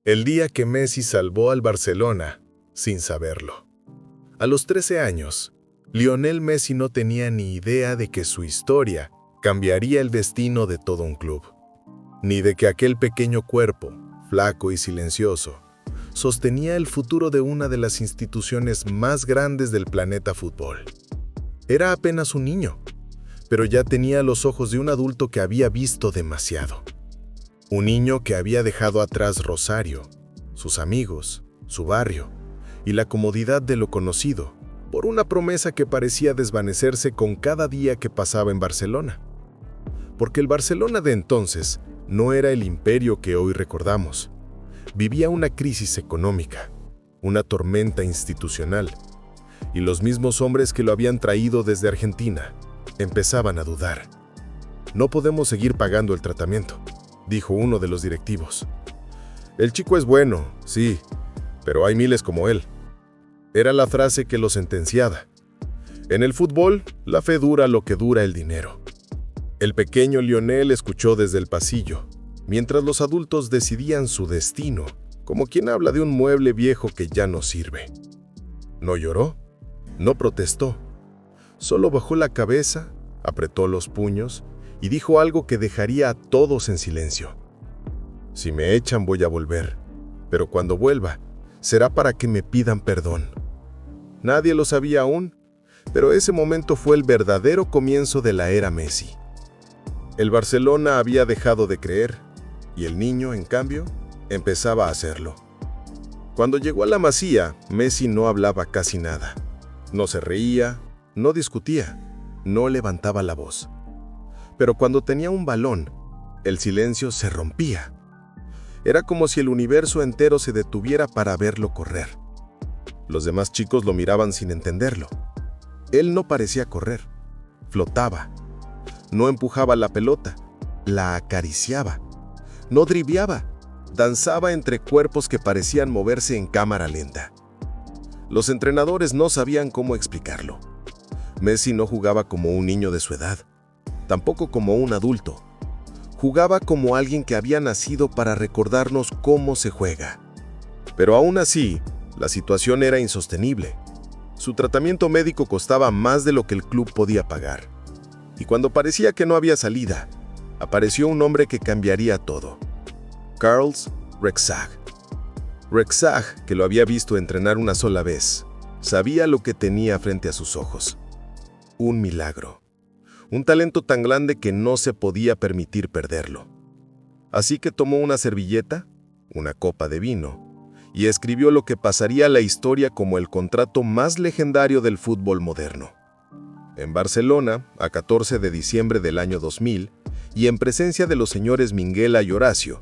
El día que Messi salvó al Barcelona sin saberlo. A los 13 años, Lionel Messi no tenía ni idea de que su historia cambiaría el destino de todo un club, ni de que aquel pequeño cuerpo, flaco y silencioso, sostenía el futuro de una de las instituciones más grandes del planeta fútbol. Era apenas un niño, pero ya tenía los ojos de un adulto que había visto demasiado. Un niño que había dejado atrás Rosario, sus amigos, su barrio y la comodidad de lo conocido, por una promesa que parecía desvanecerse con cada día que pasaba en Barcelona. Porque el Barcelona de entonces no era el imperio que hoy recordamos. Vivía una crisis económica, una tormenta institucional, y los mismos hombres que lo habían traído desde Argentina empezaban a dudar. «No podemos seguir pagando el tratamiento», dijo uno de los directivos. «El chico es bueno, sí, pero hay miles como él». Era la frase que lo sentenciaba. En el fútbol, la fe dura lo que dura el dinero. El pequeño Lionel escuchó desde el pasillo, mientras los adultos decidían su destino, como quien habla de un mueble viejo que ya no sirve. No lloró, no protestó, solo bajó la cabeza, apretó los puños y dijo algo que dejaría a todos en silencio. «Si me echan voy a volver, pero cuando vuelva, será para que me pidan perdón». Nadie lo sabía aún, pero ese momento fue el verdadero comienzo de la era Messi. El Barcelona había dejado de creer, y el niño, en cambio, empezaba a hacerlo. Cuando llegó a la Masía, Messi no hablaba casi nada. No se reía, no discutía, no levantaba la voz. Pero cuando tenía un balón, el silencio se rompía. Era como si el universo entero se detuviera para verlo correr. Los demás chicos lo miraban sin entenderlo. Él no parecía correr, flotaba. No empujaba la pelota, la acariciaba. No dribleaba, danzaba entre cuerpos que parecían moverse en cámara lenta. Los entrenadores no sabían cómo explicarlo. Messi no jugaba como un niño de su edad, tampoco como un adulto. Jugaba como alguien que había nacido para recordarnos cómo se juega. Pero aún así, la situación era insostenible. Su tratamiento médico costaba más de lo que el club podía pagar. Y cuando parecía que no había salida, apareció un hombre que cambiaría todo. Carlos Rexach. Rexach, que lo había visto entrenar una sola vez, sabía lo que tenía frente a sus ojos. Un milagro. Un talento tan grande que no se podía permitir perderlo. Así que tomó una servilleta, una copa de vino, y escribió lo que pasaría a la historia como el contrato más legendario del fútbol moderno. En Barcelona, a 14 de diciembre del año 2000, y en presencia de los señores Minguella y Horacio,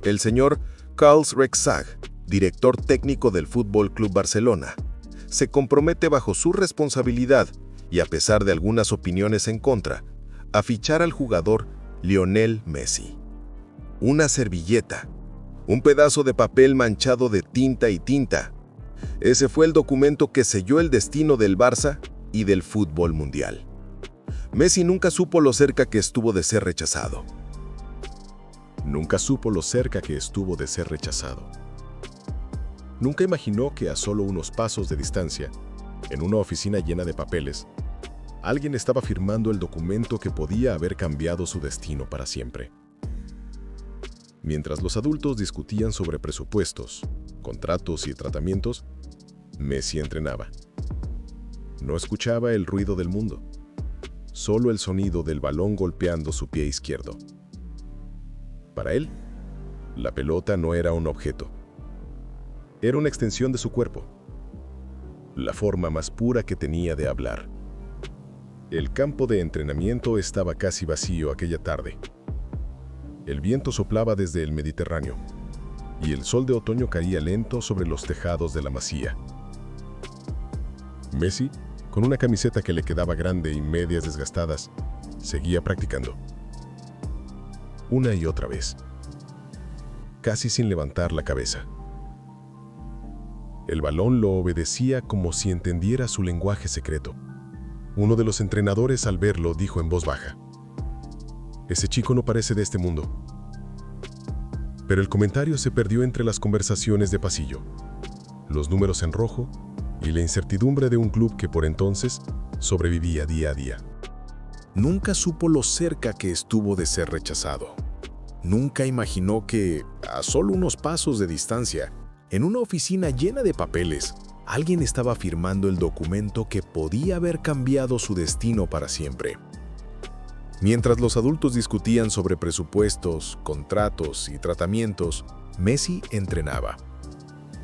el señor Carlos Rexach, director técnico del Fútbol Club Barcelona, se compromete bajo su responsabilidad y a pesar de algunas opiniones en contra, a fichar al jugador Lionel Messi. Una servilleta, un pedazo de papel manchado de tinta y tinta. Ese fue el documento que selló el destino del Barça y del fútbol mundial. Messi nunca supo lo cerca que estuvo de ser rechazado. Nunca supo lo cerca que estuvo de ser rechazado. Nunca imaginó que a solo unos pasos de distancia, en una oficina llena de papeles, alguien estaba firmando el documento que podía haber cambiado su destino para siempre. Mientras los adultos discutían sobre presupuestos, contratos y tratamientos, Messi entrenaba. No escuchaba el ruido del mundo, solo el sonido del balón golpeando su pie izquierdo. Para él, la pelota no era un objeto. Era una extensión de su cuerpo, la forma más pura que tenía de hablar. El campo de entrenamiento estaba casi vacío aquella tarde. El viento soplaba desde el Mediterráneo, y el sol de otoño caía lento sobre los tejados de la Masía. Messi, con una camiseta que le quedaba grande y medias desgastadas, seguía practicando. Una y otra vez, casi sin levantar la cabeza. El balón lo obedecía como si entendiera su lenguaje secreto. Uno de los entrenadores, al verlo, dijo en voz baja: «Ese chico no parece de este mundo». Pero el comentario se perdió entre las conversaciones de pasillo, los números en rojo y la incertidumbre de un club que por entonces sobrevivía día a día. Nunca supo lo cerca que estuvo de ser rechazado. Nunca imaginó que, a solo unos pasos de distancia, en una oficina llena de papeles, alguien estaba firmando el documento que podía haber cambiado su destino para siempre. Mientras los adultos discutían sobre presupuestos, contratos y tratamientos, Messi entrenaba.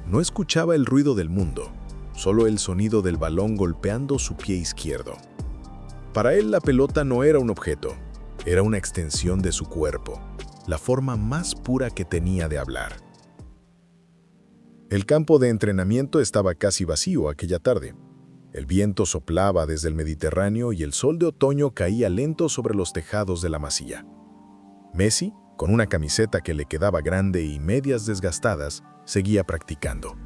No escuchaba el ruido del mundo, solo el sonido del balón golpeando su pie izquierdo. Para él la pelota no era un objeto, era una extensión de su cuerpo, la forma más pura que tenía de hablar. El campo de entrenamiento estaba casi vacío aquella tarde. El viento soplaba desde el Mediterráneo y el sol de otoño caía lento sobre los tejados de la Masía. Messi, con una camiseta que le quedaba grande y medias desgastadas, seguía practicando.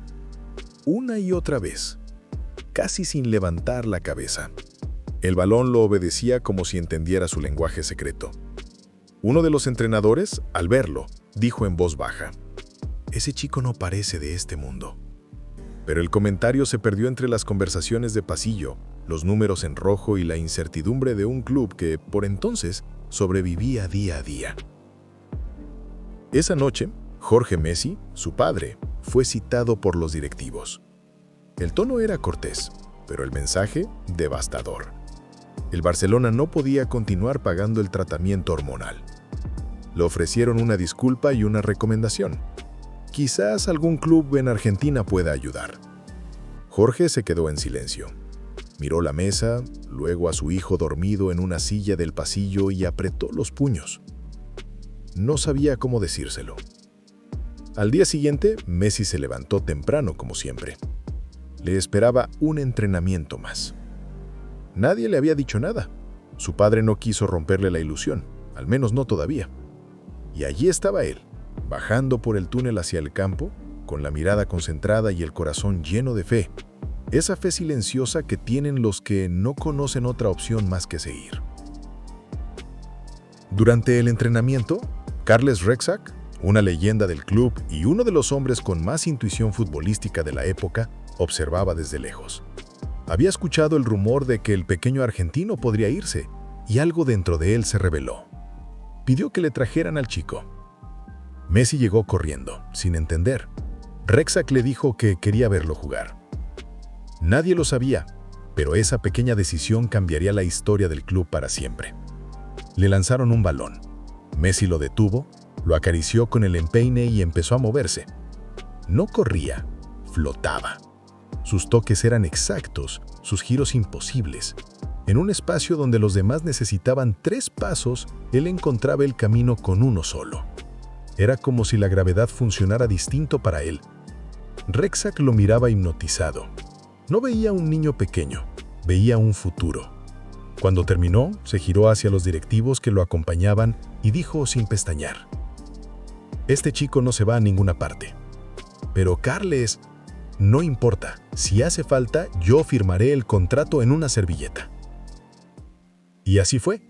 Una y otra vez, casi sin levantar la cabeza. El balón lo obedecía como si entendiera su lenguaje secreto. Uno de los entrenadores, al verlo, dijo en voz baja: «Ese chico no parece de este mundo». Pero el comentario se perdió entre las conversaciones de pasillo, los números en rojo y la incertidumbre de un club que, por entonces, sobrevivía día a día. Esa noche, Jorge Messi, su padre, fue citado por los directivos. El tono era cortés, pero el mensaje devastador. El Barcelona no podía continuar pagando el tratamiento hormonal. Le ofrecieron una disculpa y una recomendación. Quizás algún club en Argentina pueda ayudar. Jorge se quedó en silencio. Miró la mesa, luego a su hijo dormido en una silla del pasillo y apretó los puños. No sabía cómo decírselo. Al día siguiente, Messi se levantó temprano como siempre. Le esperaba un entrenamiento más. Nadie le había dicho nada. Su padre no quiso romperle la ilusión, al menos no todavía. Y allí estaba él, bajando por el túnel hacia el campo, con la mirada concentrada y el corazón lleno de fe. Esa fe silenciosa que tienen los que no conocen otra opción más que seguir. Durante el entrenamiento, Carles Rexach, una leyenda del club y uno de los hombres con más intuición futbolística de la época, observaba desde lejos. Había escuchado el rumor de que el pequeño argentino podría irse, y algo dentro de él se reveló. Pidió que le trajeran al chico. Messi llegó corriendo, sin entender. Rexach le dijo que quería verlo jugar. Nadie lo sabía, pero esa pequeña decisión cambiaría la historia del club para siempre. Le lanzaron un balón. Messi lo detuvo, lo acarició con el empeine y empezó a moverse. No corría, flotaba. Sus toques eran exactos, sus giros imposibles. En un espacio donde los demás necesitaban 3 pasos, él encontraba el camino con uno solo. Era como si la gravedad funcionara distinto para él. Rexach lo miraba hipnotizado. No veía un niño pequeño, veía un futuro. Cuando terminó, se giró hacia los directivos que lo acompañaban y dijo sin pestañear: «Este chico no se va a ninguna parte. Pero Carles, no importa, si hace falta, yo firmaré el contrato en una servilleta». Y así fue.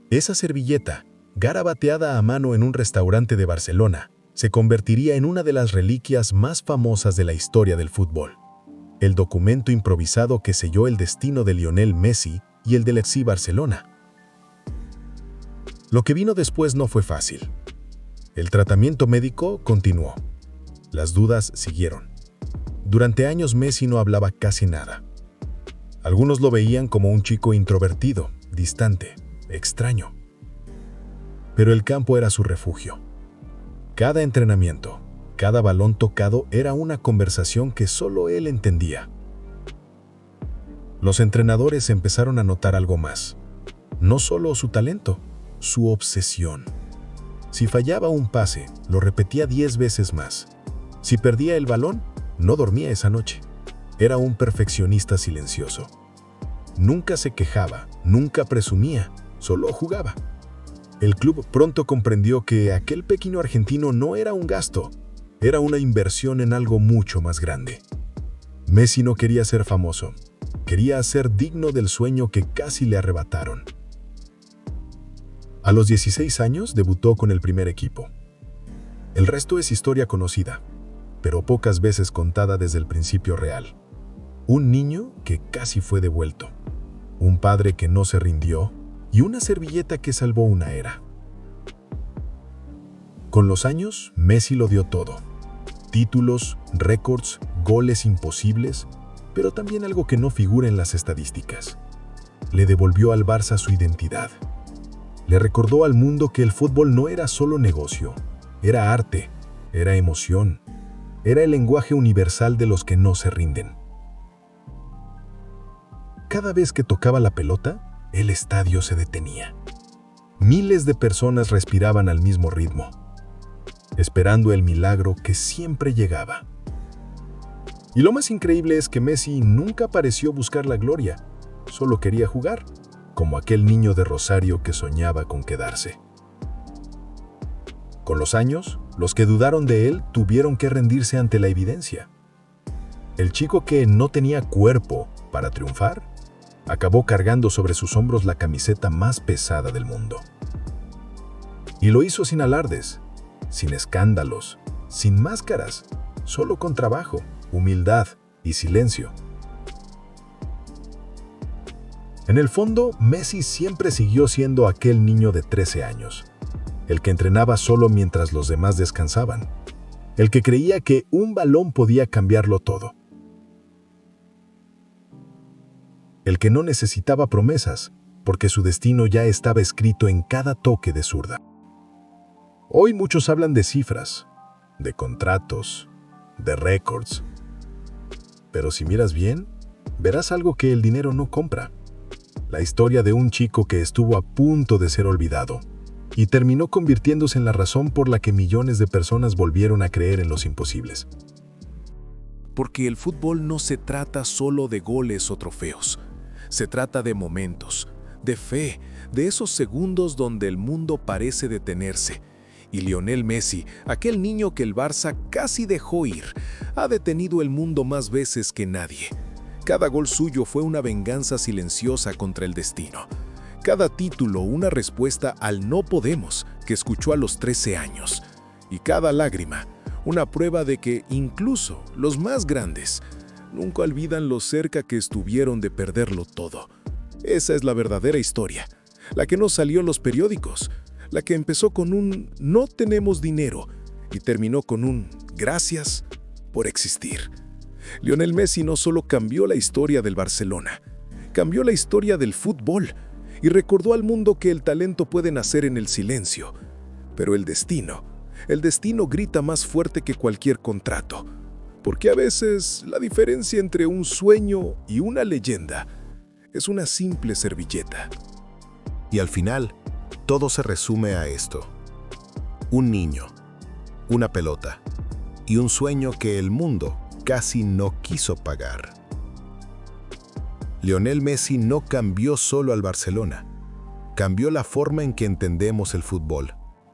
Esa servilleta, garabateada a mano en un restaurante de Barcelona, se convertiría en una de las reliquias más famosas de la historia del fútbol. El documento improvisado que selló el destino de Lionel Messi y el del FC Barcelona. Lo que vino después no fue fácil. El tratamiento médico continuó. Las dudas siguieron. Durante años Messi no hablaba casi nada. Algunos lo veían como un chico introvertido, distante, extraño. Pero el campo era su refugio. Cada entrenamiento, cada balón tocado era una conversación que solo él entendía. Los entrenadores empezaron a notar algo más. No solo su talento, su obsesión. Si fallaba un pase, lo repetía 10 veces más. Si perdía el balón, no dormía esa noche. Era un perfeccionista silencioso. Nunca se quejaba, nunca presumía, solo jugaba. El club pronto comprendió que aquel pequeño argentino no era un gasto, era una inversión en algo mucho más grande. Messi no quería ser famoso, quería ser digno del sueño que casi le arrebataron. A los 16 años debutó con el primer equipo. El resto es historia conocida, pero pocas veces contada desde el principio real. Un niño que casi fue devuelto, un padre que no se rindió y una servilleta que salvó una era. Con los años, Messi lo dio todo. Títulos, récords, goles imposibles, pero también algo que no figura en las estadísticas. Le devolvió al Barça su identidad. Le recordó al mundo que el fútbol no era solo negocio, era arte, era emoción, era el lenguaje universal de los que no se rinden. Cada vez que tocaba la pelota, el estadio se detenía. Miles de personas respiraban al mismo ritmo, esperando el milagro que siempre llegaba. Y lo más increíble es que Messi nunca pareció buscar la gloria, solo quería jugar, como aquel niño de Rosario que soñaba con quedarse. Con los años, los que dudaron de él tuvieron que rendirse ante la evidencia. El chico que no tenía cuerpo para triunfar, acabó cargando sobre sus hombros la camiseta más pesada del mundo. Y lo hizo sin alardes, sin escándalos, sin máscaras, solo con trabajo, humildad y silencio. En el fondo, Messi siempre siguió siendo aquel niño de 13 años, el que entrenaba solo mientras los demás descansaban, el que creía que un balón podía cambiarlo todo, el que no necesitaba promesas, porque su destino ya estaba escrito en cada toque de zurda. Hoy muchos hablan de cifras, de contratos, de récords, pero si miras bien, verás algo que el dinero no compra. La historia de un chico que estuvo a punto de ser olvidado y terminó convirtiéndose en la razón por la que millones de personas volvieron a creer en los imposibles. Porque el fútbol no se trata solo de goles o trofeos. Se trata de momentos, de fe, de esos segundos donde el mundo parece detenerse. Y Lionel Messi, aquel niño que el Barça casi dejó ir, ha detenido el mundo más veces que nadie. Cada gol suyo fue una venganza silenciosa contra el destino. Cada título una respuesta al no podemos que escuchó a los 13 años. Y cada lágrima una prueba de que incluso los más grandes nunca olvidan lo cerca que estuvieron de perderlo todo. Esa es la verdadera historia, la que no salió en los periódicos, la que empezó con un "no tenemos dinero" y terminó con un "gracias por existir". Lionel Messi no solo cambió la historia del Barcelona, cambió la historia del fútbol y recordó al mundo que el talento puede nacer en el silencio, pero el destino grita más fuerte que cualquier contrato, porque a veces la diferencia entre un sueño y una leyenda es una simple servilleta. Y al final, todo se resume a esto: un niño, una pelota y un sueño que el mundo casi no quiso pagar. Lionel Messi no cambió solo al Barcelona, cambió la forma en que entendemos el fútbol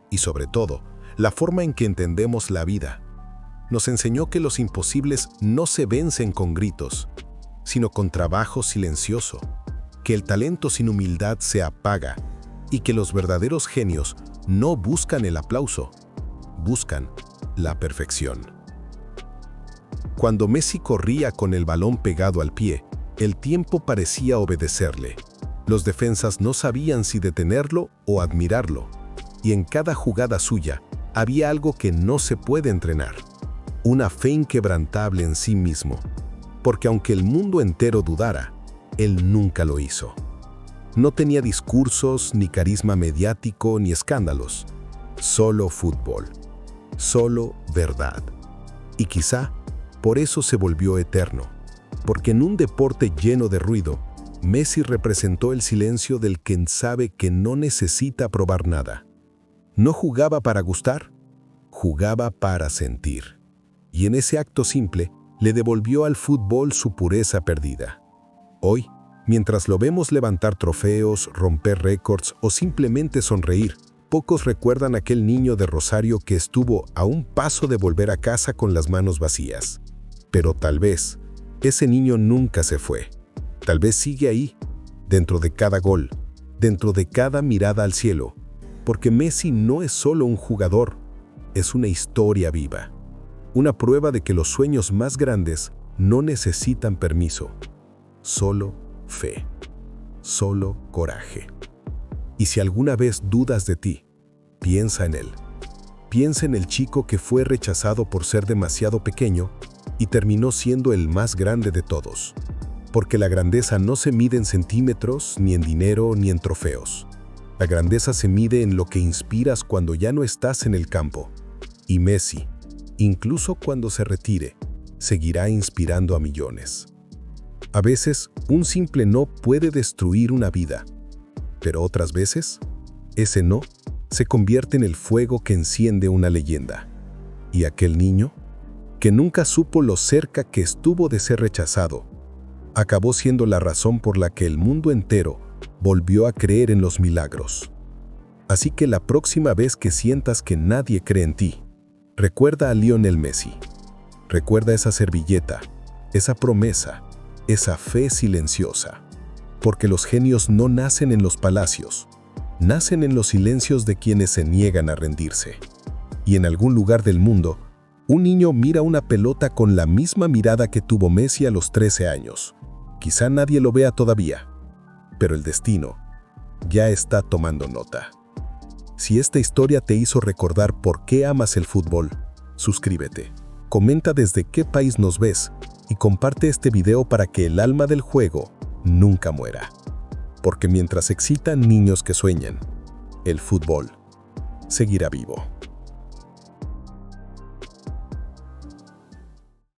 y, sobre todo, la forma en que entendemos la vida. Nos enseñó que los imposibles no se vencen con gritos, sino con trabajo silencioso, que el talento sin humildad se apaga y que los verdaderos genios no buscan el aplauso, buscan la perfección. Cuando Messi corría con el balón pegado al pie, el tiempo parecía obedecerle. Los defensas no sabían si detenerlo o admirarlo, y en cada jugada suya había algo que no se puede entrenar: una fe inquebrantable en sí mismo, porque aunque el mundo entero dudara, él nunca lo hizo. No tenía discursos, ni carisma mediático, ni escándalos. Solo fútbol. Solo verdad. Y quizá por eso se volvió eterno, porque en un deporte lleno de ruido, Messi representó el silencio del quien sabe que no necesita probar nada. No jugaba para gustar, jugaba para sentir. Y en ese acto simple, le devolvió al fútbol su pureza perdida. Hoy, mientras lo vemos levantar trofeos, romper récords o simplemente sonreír, pocos recuerdan a aquel niño de Rosario que estuvo a un paso de volver a casa con las manos vacías. Pero tal vez, ese niño nunca se fue. Tal vez sigue ahí, dentro de cada gol, dentro de cada mirada al cielo, porque Messi no es solo un jugador, es una historia viva, una prueba de que los sueños más grandes no necesitan permiso, solo fe, solo coraje. Y si alguna vez dudas de ti, piensa en él. Piensa en el chico que fue rechazado por ser demasiado pequeño y terminó siendo el más grande de todos. Porque la grandeza no se mide en centímetros, ni en dinero, ni en trofeos. La grandeza se mide en lo que inspiras cuando ya no estás en el campo. Y Messi, incluso cuando se retire, seguirá inspirando a millones. A veces, un simple no puede destruir una vida, pero otras veces, ese no se convierte en el fuego que enciende una leyenda. Y aquel niño, que nunca supo lo cerca que estuvo de ser rechazado, acabó siendo la razón por la que el mundo entero volvió a creer en los milagros. Así que la próxima vez que sientas que nadie cree en ti, recuerda a Lionel Messi. Recuerda esa servilleta, esa promesa, esa fe silenciosa. Porque los genios no nacen en los palacios, nacen en los silencios de quienes se niegan a rendirse. Y en algún lugar del mundo, un niño mira una pelota con la misma mirada que tuvo Messi a los 13 años. Quizá nadie lo vea todavía, pero el destino ya está tomando nota. Si esta historia te hizo recordar por qué amas el fútbol, suscríbete, comenta desde qué país nos ves y comparte este video para que el alma del juego nunca muera. Porque mientras excitan niños que sueñan, el fútbol seguirá vivo.